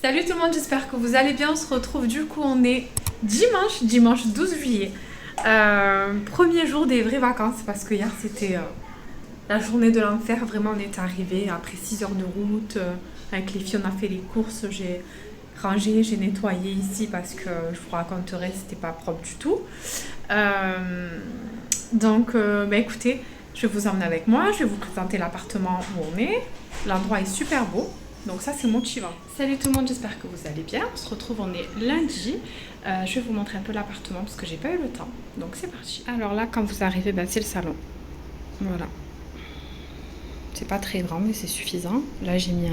Salut tout le monde, j'espère que vous allez bien. On se retrouve du coup, on est dimanche 12 juillet. Premier jour des vraies vacances parce que hier c'était la journée de l'enfer. Vraiment, on est arrivé après 6 heures de route. Avec les filles, on a fait les courses. J'ai rangé, j'ai nettoyé ici parce que je vous raconterai, c'était pas propre du tout. Donc, écoutez, je vais vous emmener avec moi. Je vais vous présenter l'appartement où on est. L'endroit est super beau. Donc ça, c'est motivant. Salut tout le monde, j'espère que vous allez bien. On se retrouve, on est lundi. Je vais vous montrer un peu l'appartement parce que j'ai pas eu le temps. Donc c'est parti. Alors là, quand vous arrivez, c'est le salon. Voilà. C'est pas très grand, mais c'est suffisant. Là, j'ai mis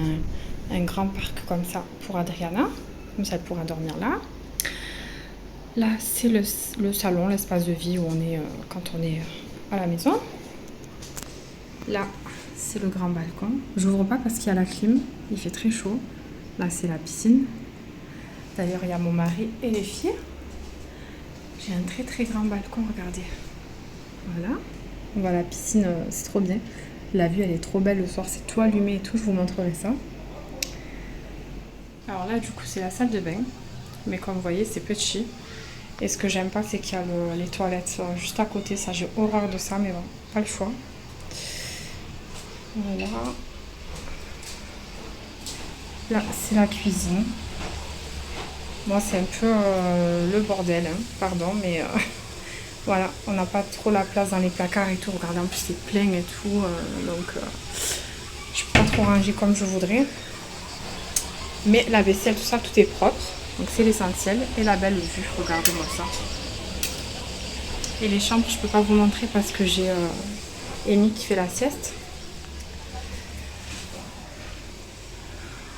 un grand parc comme ça pour Adriana. Comme ça, elle pourra dormir là. Là, c'est le salon, l'espace de vie où on est quand on est à la maison. Là, c'est le grand balcon. J'ouvre pas parce qu'il y a la clim. Il fait très chaud. Là, c'est la piscine. D'ailleurs, il y a mon mari et les filles. J'ai un très très grand balcon, regardez. Voilà. On voit la piscine, c'est trop bien. La vue, elle est trop belle le soir. C'est tout allumé et tout. Je vous montrerai ça. Alors là, du coup, c'est la salle de bain. Mais comme vous voyez, c'est petit. Et ce que j'aime pas, c'est qu'il y a les toilettes juste à côté. Ça, j'ai horreur de ça, mais bon, pas le choix. Voilà. Là, c'est la cuisine. Moi, c'est un peu le bordel, hein. Pardon, mais voilà, on n'a pas trop la place dans les placards et tout. Regardez, en plus, c'est plein et tout. Donc, je peux pas trop ranger comme je voudrais. Mais la vaisselle, tout ça, tout est propre. Donc, c'est l'essentiel. Et la belle vue, regardez-moi ça. Et les chambres, je peux pas vous montrer parce que j'ai Amy qui fait la sieste.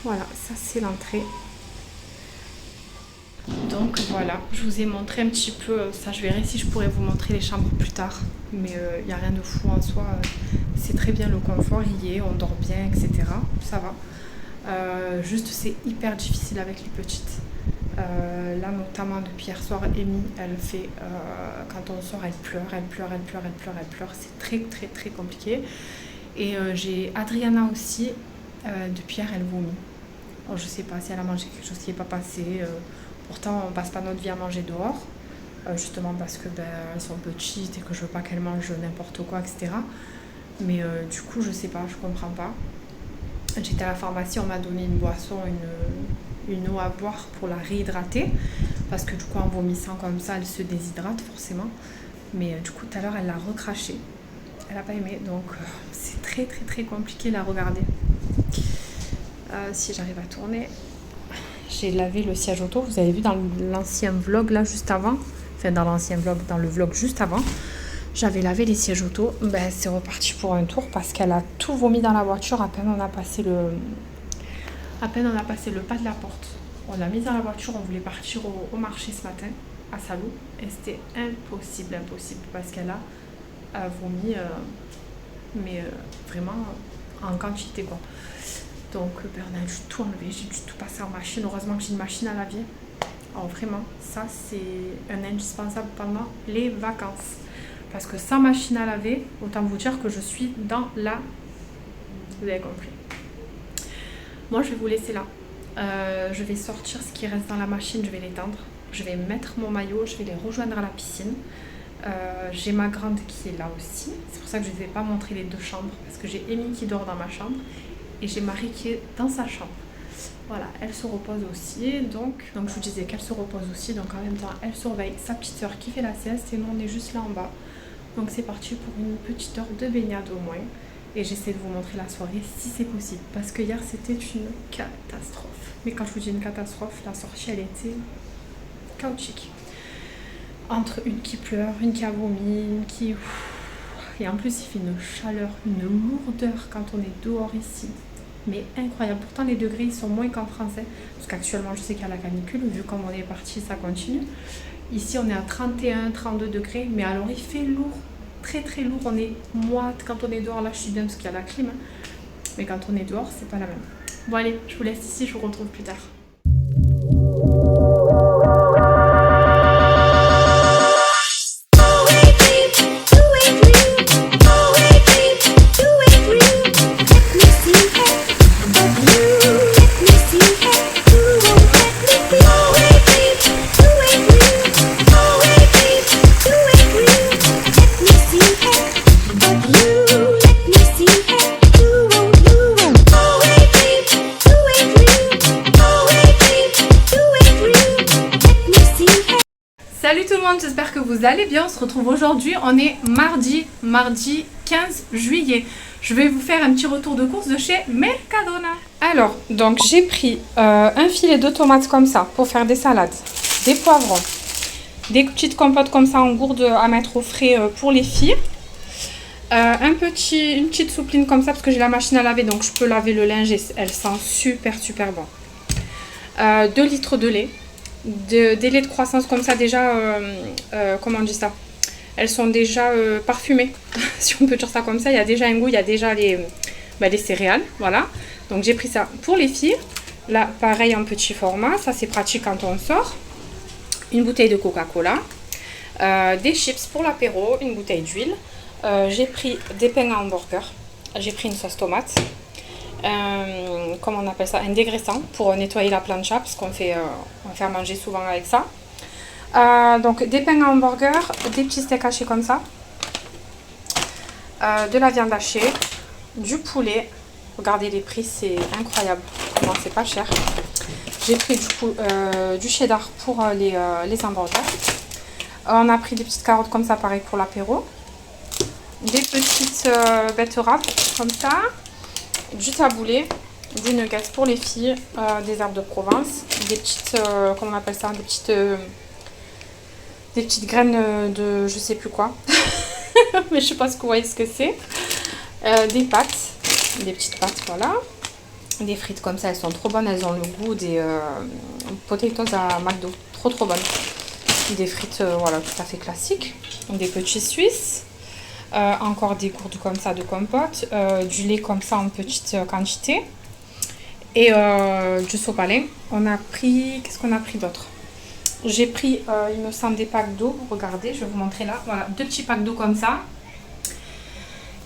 Voilà, ça c'est l'entrée. Donc voilà, je vous ai montré un petit peu, ça je verrai si je pourrais vous montrer les chambres plus tard. Mais il n'y a rien de fou en soi, c'est très bien le confort, il y est, on dort bien, etc. Ça va. Juste c'est hyper difficile avec les petites. Là notamment depuis hier soir, Amy, elle fait, quand on sort, elle pleure. C'est très très très compliqué. Et j'ai Adriana aussi, depuis hier elle vomit. Alors, je sais pas si elle a mangé quelque chose qui n'est pas passé. Pourtant, on passe pas notre vie à manger dehors. Justement parce que elles sont petites et que je veux pas qu'elles mangent n'importe quoi, etc. Mais du coup, je sais pas, je comprends pas. J'étais à la pharmacie, on m'a donné une boisson, une eau à boire pour la réhydrater. Parce que du coup, en vomissant comme ça, elle se déshydrate forcément. Mais du coup, tout à l'heure, elle l'a recraché. Elle a pas aimé. Donc, c'est très très très compliqué de la regarder. Si j'arrive à tourner, j'ai lavé le siège auto. Vous avez vu dans l'ancien vlog là juste avant, enfin dans l'ancien vlog, dans le vlog juste avant, j'avais lavé les sièges auto. C'est reparti pour un tour parce qu'elle a tout vomi dans la voiture. À peine on a passé le pas de la porte, on l'a mise dans la voiture. On voulait partir au marché ce matin à Salou et c'était impossible parce qu'elle a vomi, mais vraiment en quantité quoi. Donc on a dû tout enlever, j'ai dû tout passer en machine. Heureusement que j'ai une machine à laver. Alors vraiment, ça c'est un indispensable pendant les vacances. Parce que sans machine à laver, autant vous dire que je suis dans la... Vous avez compris. Moi je vais vous laisser là. Je vais sortir ce qui reste dans la machine, je vais l'étendre. Je vais mettre mon maillot, je vais les rejoindre à la piscine. J'ai ma grande qui est là aussi. C'est pour ça que je ne vous ai pas montré les deux chambres. Parce que j'ai Amy qui dort dans ma chambre. Et j'ai Marie qui est dans sa chambre. Voilà, elle se repose aussi. Donc je vous disais qu'elle se repose aussi. Donc en même temps, elle surveille sa petite sœur qui fait la sieste. Et nous, on est juste là en bas. Donc c'est parti pour une petite heure de baignade au moins. Et j'essaie de vous montrer la soirée si c'est possible. Parce que hier, c'était une catastrophe. Mais quand je vous dis une catastrophe, la sortie, elle était chaotique. Entre une qui pleure, une qui a vomi, une qui... Et en plus, il fait une chaleur, une lourdeur quand on est dehors ici. Mais incroyable. Pourtant, les degrés, ils sont moins qu'en français. Parce qu'actuellement, je sais qu'il y a la canicule. Vu comme on est parti, ça continue. Ici, on est à 31, 32 degrés. Mais alors, il fait lourd. Très, très lourd. On est moite. Quand on est dehors, là, je suis bien parce qu'il y a la clim. Mais quand on est dehors, c'est pas la même. Bon, allez, je vous laisse ici. Je vous retrouve plus tard. Let me see vous allez bien. On se retrouve aujourd'hui, on est mardi 15 juillet. Je vais vous faire un petit retour de course de chez Mercadona. Alors, donc j'ai pris un filet de tomates comme ça pour faire des salades, des poivrons, des petites compotes comme ça en gourde à mettre au frais pour les filles. Une petite soupline comme ça parce que j'ai la machine à laver, donc je peux laver le linge et elle sent super bon. 2 litres de lait, des laits de croissance comme ça déjà, comment on dit ça, elles sont déjà parfumées, si on peut dire ça comme ça, il y a déjà un goût, il y a déjà les céréales, voilà. Donc j'ai pris ça pour les filles, là pareil en petit format, ça c'est pratique quand on sort. Une bouteille de Coca-Cola, des chips pour l'apéro, une bouteille d'huile. J'ai pris des pains à hamburger, j'ai pris une sauce tomate, comment on appelle ça, un dégraissant pour nettoyer la plancha parce qu'on fait manger souvent avec ça. Donc des pains à hamburger, des petits steaks hachés comme ça, de la viande hachée, du poulet. Regardez les prix, c'est incroyable, comment c'est pas cher. J'ai pris du cheddar pour les hamburgers. On a pris des petites carottes comme ça, pareil pour l'apéro. Des petites betteraves comme ça, du taboulé, des nuggets pour les filles, des herbes de Provence, des petites, comment on appelle ça, des petites graines de je sais plus quoi, mais je sais pas ce que vous voyez ce que c'est, des pâtes, des petites pâtes, voilà, des frites comme ça, elles sont trop bonnes, elles ont le goût des potatoes à McDo, trop bonnes, des frites, voilà, tout à fait classiques, des petits suisses. Encore des gourdes comme ça de compote, du lait comme ça en petite quantité et du sopalin. On a pris, qu'est-ce qu'on a pris d'autre? J'ai pris, il me semble, des packs d'eau. Regardez, je vais vous montrer là. Voilà, 2 petits packs d'eau comme ça.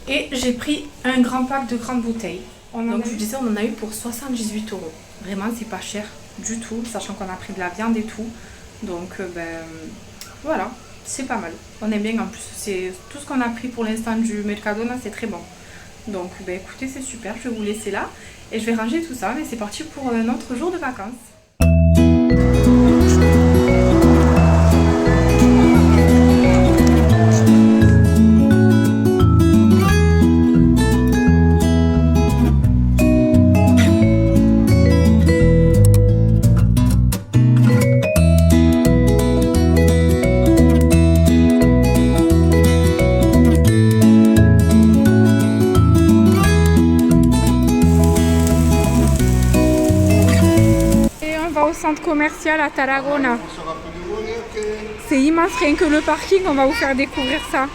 Et j'ai pris un grand pack de grandes bouteilles. Donc je vous disais, on en a eu pour 78 €. Vraiment, c'est pas cher du tout, sachant qu'on a pris de la viande et tout. Donc voilà. C'est pas mal, on aime bien, en plus c'est tout ce qu'on a pris pour l'instant du Mercadona, c'est très bon. Donc écoutez, c'est super, je vais vous laisser là et je vais ranger tout ça et c'est parti pour un autre jour de vacances. Centre commercial à Tarragona. C'est immense, rien que le parking, on va vous faire découvrir ça.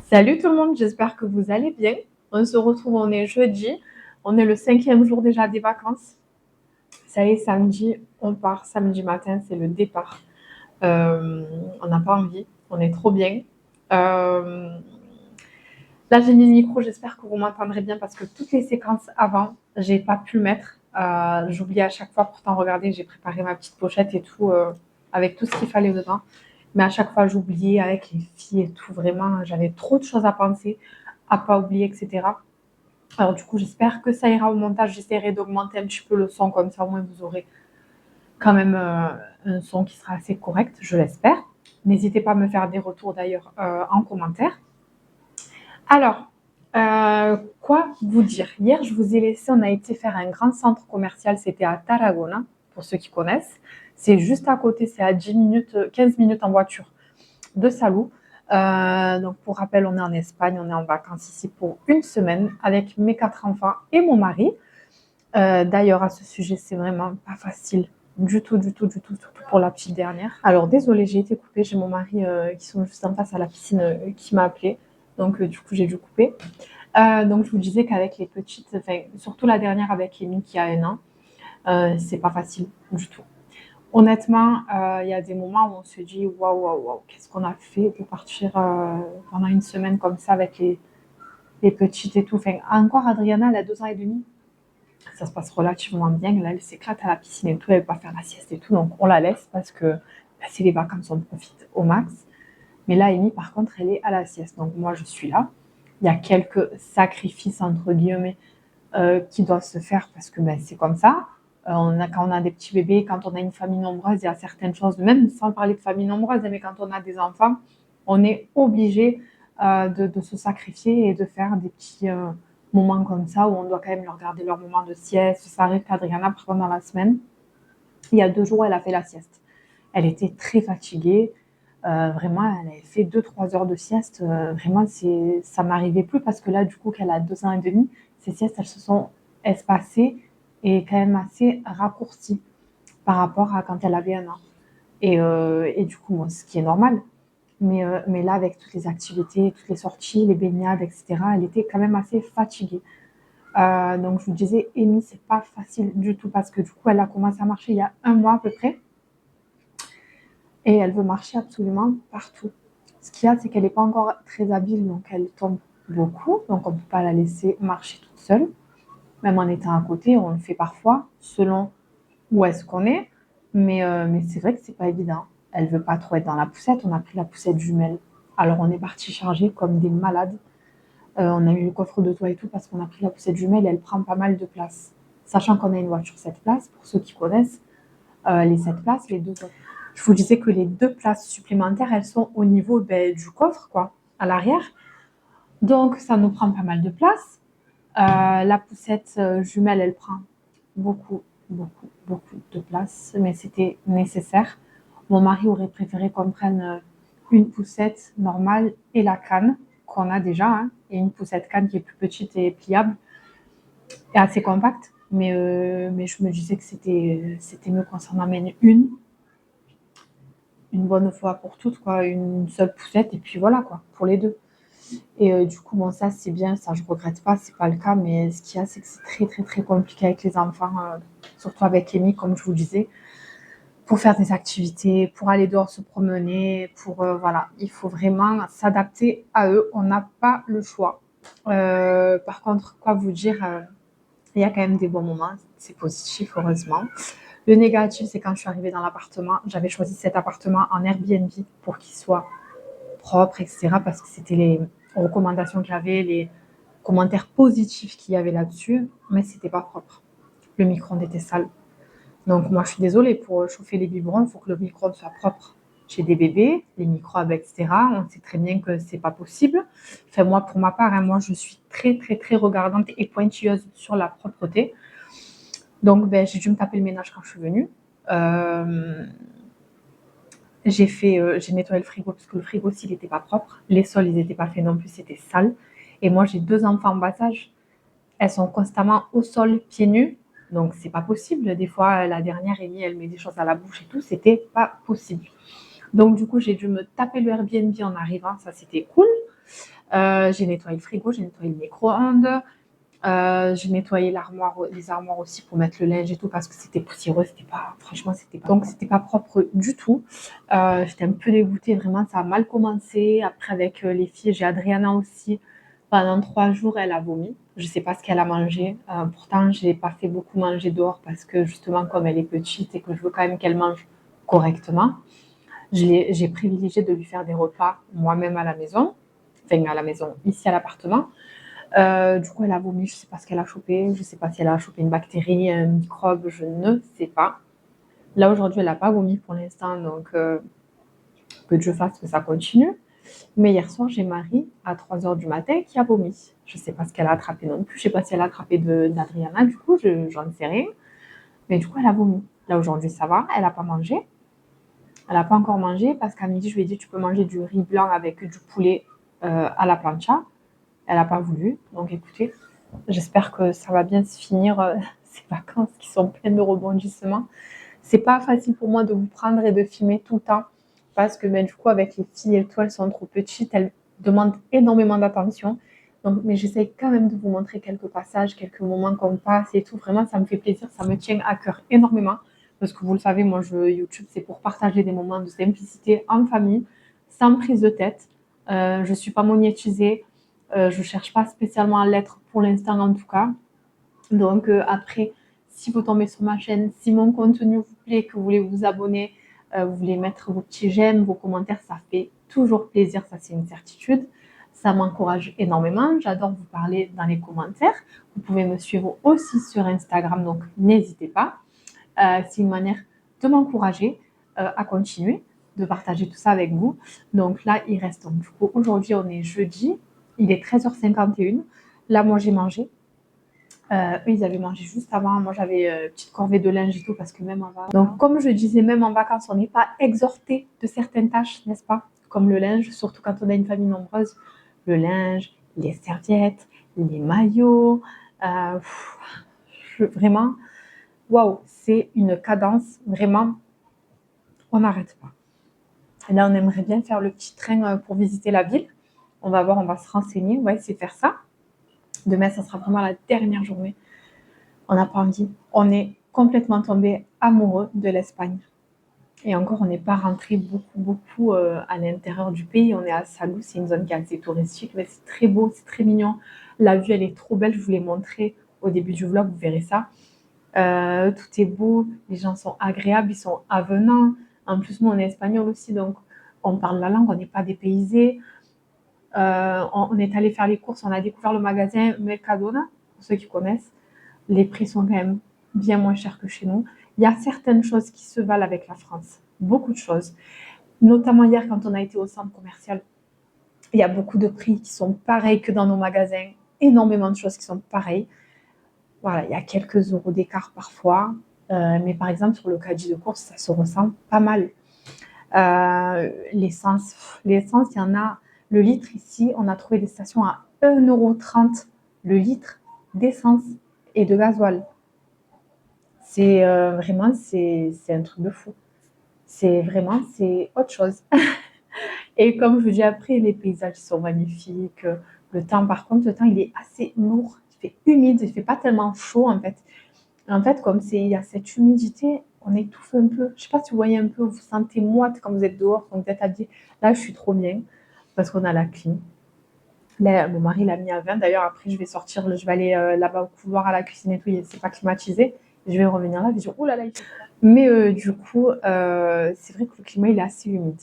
Salut tout le monde, j'espère que vous allez bien. On se retrouve, on est jeudi, on est le 5e jour déjà des vacances. Ça y est, samedi, on part, samedi matin, c'est le départ. On n'a pas envie, on est trop bien. Là, j'ai mis le micro, j'espère que vous m'entendrez bien parce que toutes les séquences avant, j'ai pas pu le mettre. J'oublie à chaque fois, pourtant, regardez, j'ai préparé ma petite pochette et tout, avec tout ce qu'il fallait dedans. Mais à chaque fois, j'oubliais avec les filles et tout, vraiment, j'avais trop de choses à penser, à pas oublier, etc. Alors du coup, j'espère que ça ira au montage, j'essaierai d'augmenter un petit peu le son, comme ça au moins vous aurez quand même un son qui sera assez correct, je l'espère. N'hésitez pas à me faire des retours d'ailleurs en commentaire. Alors, quoi vous dire? Hier, je vous ai laissé, on a été faire un grand centre commercial, c'était à Tarragona, pour ceux qui connaissent. C'est juste à côté, c'est à 10 minutes, 15 minutes en voiture de Salou. Donc pour rappel, on est en Espagne, on est en vacances ici pour une semaine avec mes 4 enfants et mon mari. D'ailleurs, à ce sujet, c'est vraiment pas facile du tout, surtout pour la petite dernière. Alors désolée, j'ai été coupée, j'ai mon mari qui sont juste en face à la piscine qui m'a appelée. Donc du coup, j'ai dû couper. Donc je vous disais qu'avec les petites, enfin surtout la dernière avec Amy qui a 1 an, c'est pas facile du tout. Honnêtement, il y a des moments où on se dit waouh, qu'est-ce qu'on a fait pour partir pendant une semaine comme ça avec les petites et tout. Enfin, encore Adriana, elle a 2 ans et demi. Ça se passe relativement bien. Là, elle s'éclate à la piscine et tout. Elle va pas faire la sieste et tout. Donc, on la laisse parce que c'est les vacances, on profite au max. Mais là, Amy, par contre, elle est à la sieste. Donc moi, je suis là. Il y a quelques sacrifices, entre guillemets, qui doivent se faire parce que c'est comme ça. Quand on a des petits bébés, quand on a une famille nombreuse, il y a certaines choses, même sans parler de famille nombreuse, mais quand on a des enfants, on est obligé de se sacrifier et de faire des petits moments comme ça où on doit quand même leur garder leur moment de sieste. Ça arrive qu'Adriana, par contre, dans la semaine, il y a 2 jours, elle a fait la sieste. Elle était très fatiguée. Vraiment, elle avait fait 2-3 heures de sieste. Vraiment, ça m'arrivait plus parce que là, du coup, qu'elle a 2 ans et demi, ces siestes, elles se sont espacées et quand même assez raccourcies par rapport à quand elle avait 1 an. Et du coup, ce qui est normal. Mais là, avec toutes les activités, toutes les sorties, les baignades, etc., elle était quand même assez fatiguée. Donc, je vous disais, Amy, c'est pas facile du tout parce que du coup, elle a commencé à marcher il y a 1 mois à peu près. Et elle veut marcher absolument partout. Ce qu'il y a, c'est qu'elle n'est pas encore très habile, donc elle tombe beaucoup. Donc on ne peut pas la laisser marcher toute seule. Même en étant à côté, on le fait parfois, selon où est-ce qu'on est. Mais c'est vrai que c'est pas évident. Elle ne veut pas trop être dans la poussette. On a pris la poussette jumelle. Alors on est parti charger comme des malades. On a eu le coffre de toit et tout parce qu'on a pris la poussette jumelle et elle prend pas mal de place. Sachant qu'on a une voiture 7 places, pour ceux qui connaissent, les 7 places, les 2 autres. Je vous disais que les 2 places supplémentaires, elles sont au niveau du coffre, quoi, à l'arrière. Donc, ça nous prend pas mal de place. La poussette jumelle, elle prend beaucoup, beaucoup, beaucoup de place, mais c'était nécessaire. Mon mari aurait préféré qu'on prenne une poussette normale et la canne qu'on a déjà, hein, et une poussette canne qui est plus petite et pliable et assez compacte. Mais je me disais que c'était mieux qu'on s'en amène une bonne fois pour toutes, quoi, une seule poussette, et puis voilà, quoi, pour les deux. Et du coup, bon, ça, c'est bien, ça, je regrette pas, c'est pas le cas, mais ce qu'il y a, c'est que c'est très, très, très compliqué avec les enfants, surtout avec Amy, comme je vous le disais, pour faire des activités, pour aller dehors se promener, voilà, il faut vraiment s'adapter à eux, on n'a pas le choix. Par contre, quoi vous dire, il y a quand même des bons moments, c'est positif, heureusement. Le négatif, c'est quand je suis arrivée dans l'appartement, j'avais choisi cet appartement en Airbnb pour qu'il soit propre, etc. Parce que c'était les recommandations qu'il y avait, les commentaires positifs qu'il y avait là-dessus, mais c'était pas propre. Le micro-ondes était sale. Donc moi, je suis désolée, pour chauffer les biberons, il faut que le micro-ondes soit propre. Chez des bébés, les microbes, etc., on sait très bien que c'est pas possible. Enfin, moi, pour ma part, moi, je suis très, très, très regardante et pointilleuse sur la propreté. Donc, j'ai dû me taper le ménage quand je suis venue. J'ai nettoyé le frigo parce que le frigo, s'il n'était pas propre, les sols, ils n'étaient pas faits non plus, c'était sale. Et moi, j'ai 2 enfants en bas âge. Elles sont constamment au sol, pieds nus. Donc, c'est pas possible. Des fois, la dernière, Amy, elle met des choses à la bouche et tout. C'était pas possible. Donc, du coup, j'ai dû me taper le Airbnb en arrivant. Ça, c'était cool. J'ai nettoyé le frigo, j'ai nettoyé le micro-ondes. J'ai nettoyé les armoires aussi pour mettre le linge et tout parce que c'était poussiéreux, franchement, c'était pas propre du tout. J'étais un peu dégoûtée, vraiment, ça a mal commencé. Après, avec les filles, j'ai Adriana aussi. Pendant 3 jours, elle a vomi. Je sais pas ce qu'elle a mangé. Pourtant, j'ai pas fait beaucoup manger dehors parce que justement, comme elle est petite et que je veux quand même qu'elle mange correctement, j'ai privilégié de lui faire des repas moi-même à la maison, ici à l'appartement. Du coup, elle a vomi, je ne sais pas ce qu'elle a chopé, je ne sais pas si elle a chopé une bactérie, un microbe, je ne sais pas. Là, aujourd'hui, elle n'a pas vomi pour l'instant, donc que Dieu fasse que ça continue. Mais hier soir, j'ai Marie, à 3 heures du matin, qui a vomi. Je ne sais pas ce qu'elle a attrapé non plus, je ne sais pas si elle a attrapé d'Adriana, du coup, j'en sais rien. Mais du coup, elle a vomi. Là, aujourd'hui, ça va, elle n'a pas mangé. Elle n'a pas encore mangé parce qu'à midi, je lui ai dit, tu peux manger du riz blanc avec du poulet à la plancha. Elle n'a pas voulu, donc écoutez, j'espère que ça va bien se finir, ces vacances qui sont pleines de rebondissements. C'est pas facile pour moi de vous prendre et de filmer tout le temps parce que du coup, avec les filles et tout, elles sont trop petites, elles demandent énormément d'attention. Donc, mais j'essaye quand même de vous montrer quelques passages, quelques moments qu'on passe et tout. Vraiment, ça me fait plaisir, ça me tient à cœur énormément. Parce que vous le savez, moi, YouTube, c'est pour partager des moments de simplicité en famille, sans prise de tête. Je ne suis pas monétisée. Je ne cherche pas spécialement à l'être pour l'instant, en tout cas. Donc, après, si vous tombez sur ma chaîne, si mon contenu vous plaît, que vous voulez vous abonner, vous voulez mettre vos petits j'aime, vos commentaires, ça fait toujours plaisir, ça c'est une certitude. Ça m'encourage énormément. J'adore vous parler dans les commentaires. Vous pouvez me suivre aussi sur Instagram, donc n'hésitez pas. C'est une manière de m'encourager à continuer, de partager tout ça avec vous. Donc là, il reste donc, du coup, aujourd'hui, on est jeudi, il est 13h51. Là, moi, j'ai mangé. Eux, ils avaient mangé juste avant. Moi, j'avais une petite corvée de linge et tout parce que même en vacances. Donc, comme je disais, même en vacances, on n'est pas exhorté de certaines tâches, n'est-ce pas? Comme le linge, surtout quand on a une famille nombreuse. Le linge, les serviettes, les maillots. Vraiment, waouh, c'est une cadence. Vraiment, on n'arrête pas. Et là, on aimerait bien faire le petit train pour visiter la ville. On va voir, on va se renseigner, on va essayer de faire ça. Demain, ça sera vraiment la dernière journée. On n'a pas envie. On est complètement tombé amoureux de l'Espagne. Et encore, on n'est pas rentré beaucoup à l'intérieur du pays. On est à Salou, c'est une zone qui est assez touristique, mais c'est très beau, c'est très mignon. La vue, elle est trop belle. Je vous l'ai montré au début du vlog, vous verrez ça. Tout est beau, les gens sont agréables, ils sont avenants. En plus, moi, on est espagnol aussi, donc on parle la langue, on n'est pas dépaysé. On est allé faire les courses, on a découvert le magasin Mercadona, pour ceux qui connaissent. Les prix sont quand même bien moins chers que chez nous. Il y a certaines choses qui se valent avec la France, beaucoup de choses. Notamment hier, quand on a été au centre commercial, il y a beaucoup de prix qui sont pareils que dans nos magasins, énormément de choses qui sont pareilles. Voilà, il y a quelques euros d'écart parfois, mais par exemple, sur le caddie de course, ça se ressent pas mal. L'essence, il y en a, le litre ici, on a trouvé des stations à 1,30 € le litre d'essence et de gasoil. C'est vraiment, c'est un truc de fou. C'est autre chose. Et comme je vous dis, après, les paysages sont magnifiques. Le temps, par contre, il est assez lourd. Il fait humide, il ne fait pas tellement chaud, en fait. En fait, comme il y a cette humidité, on étouffe un peu. Je ne sais pas si vous voyez un peu, vous sentez moite quand vous êtes dehors, quand vous êtes habillé. Là, je suis trop bien parce qu'on a la clim. Là, mon mari l'a mis à 20. D'ailleurs, après, je vais sortir, je vais aller là-bas au couloir à la cuisine et tout. C'est pas climatisé. Je vais revenir là, je vais dire, oh là là, il fait froid. Mais du coup, c'est vrai que le climat, il est assez humide.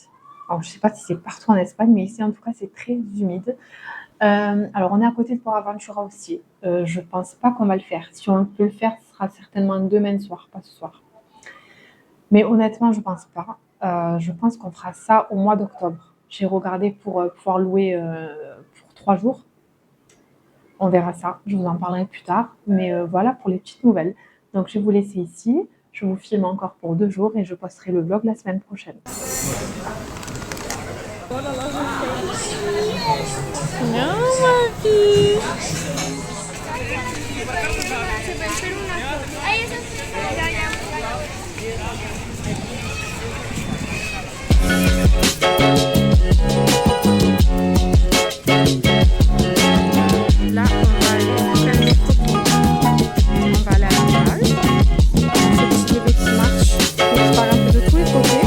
Alors, je ne sais pas si c'est partout en Espagne, mais ici, en tout cas, c'est très humide. Alors, on est à côté de Port Aventura aussi. Je ne pense pas qu'on va le faire. Si on peut le faire, ce sera certainement demain soir, pas ce soir. Mais honnêtement, je ne pense pas. Je pense qu'on fera ça au mois d'octobre. J'ai regardé pour pouvoir louer pour 3 jours. On verra ça. Je vous en parlerai plus tard. Mais voilà pour les petites nouvelles. Donc, je vais vous laisser ici. Je vous filme encore pour 2 jours et je posterai le vlog la semaine prochaine. Non, ma fille. Là, on va aller on va aller à la plage. Ce petit bébé qui marche, qui part un peu de tous les côtés.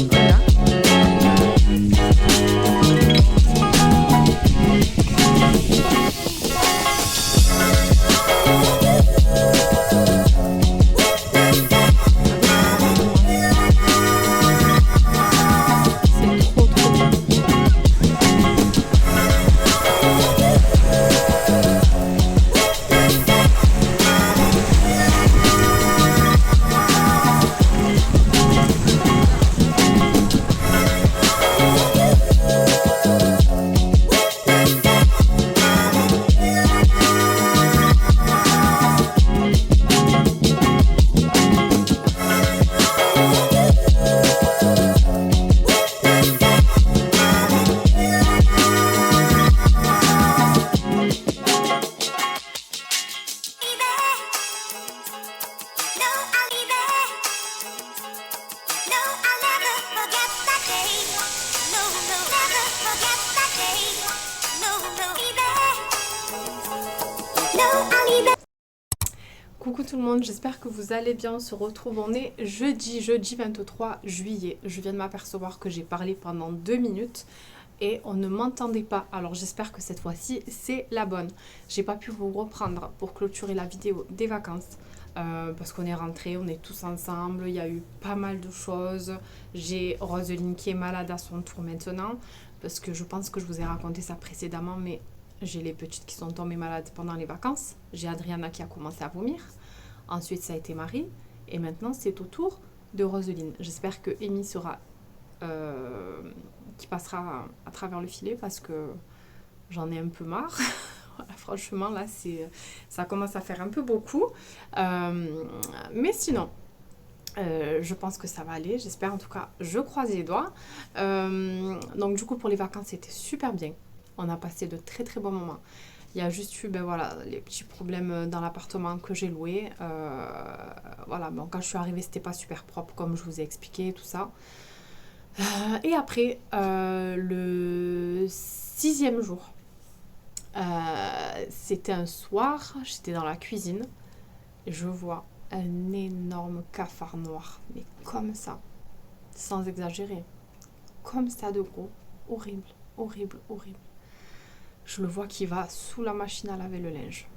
Voilà. C'est trop bien. Coucou tout le monde, j'espère que vous allez bien. On se retrouve, on est jeudi 23 juillet. Je viens de m'apercevoir que j'ai parlé pendant 2 minutes et on ne m'entendait pas. Alors j'espère que cette fois-ci c'est la bonne. J'ai pas pu vous reprendre pour clôturer la vidéo des vacances parce qu'on est rentrés, on est tous ensemble, il y a eu pas mal de choses. J'ai Roseline qui est malade à son tour maintenant, parce que je pense que je vous ai raconté ça précédemment, mais j'ai les petites qui sont tombées malades pendant les vacances. J'ai Adriana qui a commencé à vomir. Ensuite, ça a été Marie. Et maintenant, c'est au tour de Roseline. J'espère que Amy sera... qui passera à travers le filet parce que j'en ai un peu marre. Voilà, franchement, là, ça commence à faire un peu beaucoup. Mais sinon, je pense que ça va aller. J'espère, en tout cas, je croise les doigts. Donc, du coup, pour les vacances, c'était super bien. On a passé de très, très bons moments. Il y a juste eu voilà, les petits problèmes dans l'appartement que j'ai loué. Voilà, bon, quand je suis arrivée, c'était pas super propre, comme je vous ai expliqué, tout ça. Et après, le 6e jour, c'était un soir, j'étais dans la cuisine, et je vois un énorme cafard noir, mais comme ça, sans exagérer, comme ça de gros, horrible, horrible, horrible. Je le vois qui va sous la machine à laver le linge.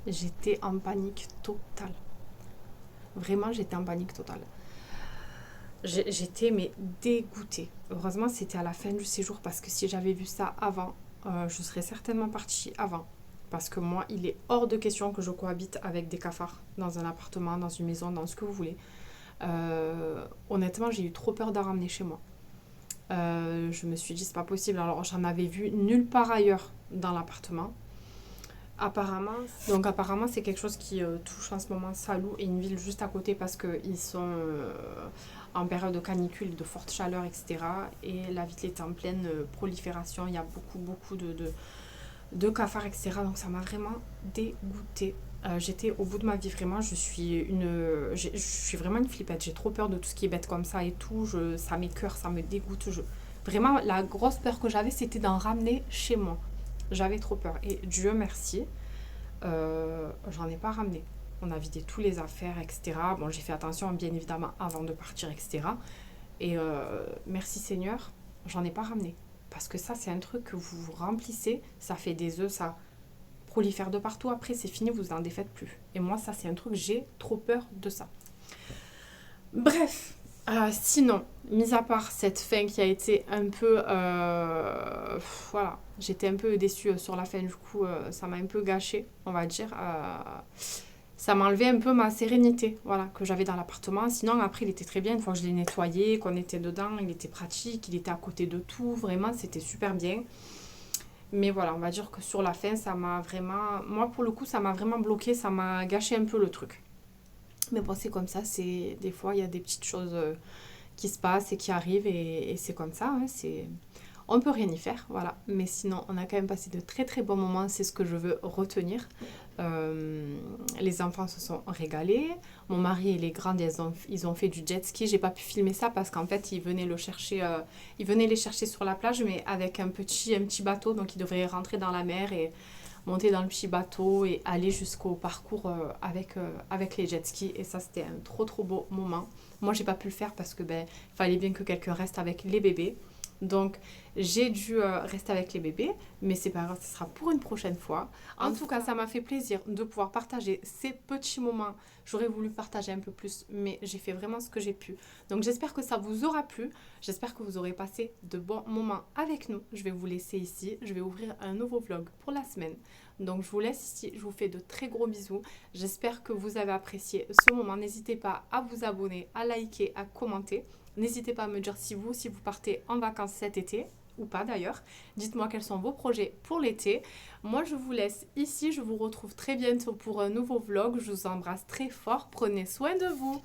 J'étais en panique totale. Vraiment, j'étais en panique totale. J'étais mais dégoûtée. Heureusement, c'était à la fin du séjour parce que si j'avais vu ça avant, je serais certainement partie avant. Parce que moi, il est hors de question que je cohabite avec des cafards dans un appartement, dans une maison, dans ce que vous voulez. Honnêtement, j'ai eu trop peur d'en ramener chez moi. Je me suis dit, c'est pas possible. Alors, j'en avais vu nulle part ailleurs dans l'appartement. Apparemment, c'est quelque chose qui touche en ce moment Salou et une ville juste à côté parce qu'ils sont en période de canicule, de forte chaleur, etc. Et la ville est en pleine prolifération. Il y a beaucoup de cafards, etc. Donc ça m'a vraiment dégoûtée. J'étais au bout de ma vie, vraiment. Je suis vraiment une flippette. J'ai trop peur de tout ce qui est bête comme ça et tout. Ça m'écoeure, ça me dégoûte. Vraiment, la grosse peur que j'avais, c'était d'en ramener chez moi. J'avais trop peur. Et Dieu merci, j'en ai pas ramené. On a vidé toutes les affaires, etc. Bon, j'ai fait attention, bien évidemment, avant de partir, etc. Et merci Seigneur, j'en ai pas ramené. Parce que ça, c'est un truc que vous remplissez, ça fait des œufs, ça prolifère de partout. Après, c'est fini, vous en défaites plus. Et moi, ça, c'est un truc, j'ai trop peur de ça. Bref, sinon, mis à part cette fin qui a été un peu... voilà, j'étais un peu déçue sur la fin, du coup, ça m'a un peu gâché, on va dire. Ça m'a enlevé un peu ma sérénité, voilà, que j'avais dans l'appartement. Sinon, après, il était très bien. Une fois que je l'ai nettoyé, qu'on était dedans, il était pratique, il était à côté de tout. Vraiment, c'était super bien. Mais voilà, on va dire que sur la fin, ça m'a vraiment... Moi, pour le coup, ça m'a vraiment bloqué, ça m'a gâché un peu le truc. Mais bon, c'est comme ça, des fois, il y a des petites choses qui se passent et qui arrivent et c'est comme ça, hein, on peut rien y faire, voilà. Mais sinon, on a quand même passé de très très bons moments, c'est ce que je veux retenir. Les enfants se sont régalés. Mon mari et les grandes, ils ont fait du jet ski. J'ai pas pu filmer ça parce qu'en fait, ils venaient les chercher sur la plage, mais avec un petit bateau, donc ils devraient rentrer dans la mer et monter dans le petit bateau et aller jusqu'au parcours avec les jet skis. Et ça, c'était un trop trop beau moment. Moi, j'ai pas pu le faire parce que fallait bien que quelqu'un reste avec les bébés. Donc, j'ai dû rester avec les bébés, mais c'est pas grave, ce sera pour une prochaine fois. En tout cas, ça m'a fait plaisir de pouvoir partager ces petits moments. J'aurais voulu partager un peu plus, mais j'ai fait vraiment ce que j'ai pu. Donc, j'espère que ça vous aura plu. J'espère que vous aurez passé de bons moments avec nous. Je vais vous laisser ici. Je vais ouvrir un nouveau vlog pour la semaine. Donc, je vous laisse ici. Je vous fais de très gros bisous. J'espère que vous avez apprécié ce moment. N'hésitez pas à vous abonner, à liker, à commenter. N'hésitez pas à me dire si vous partez en vacances cet été ou pas d'ailleurs. Dites-moi quels sont vos projets pour l'été. Moi, je vous laisse ici. Je vous retrouve très bientôt pour un nouveau vlog. Je vous embrasse très fort. Prenez soin de vous.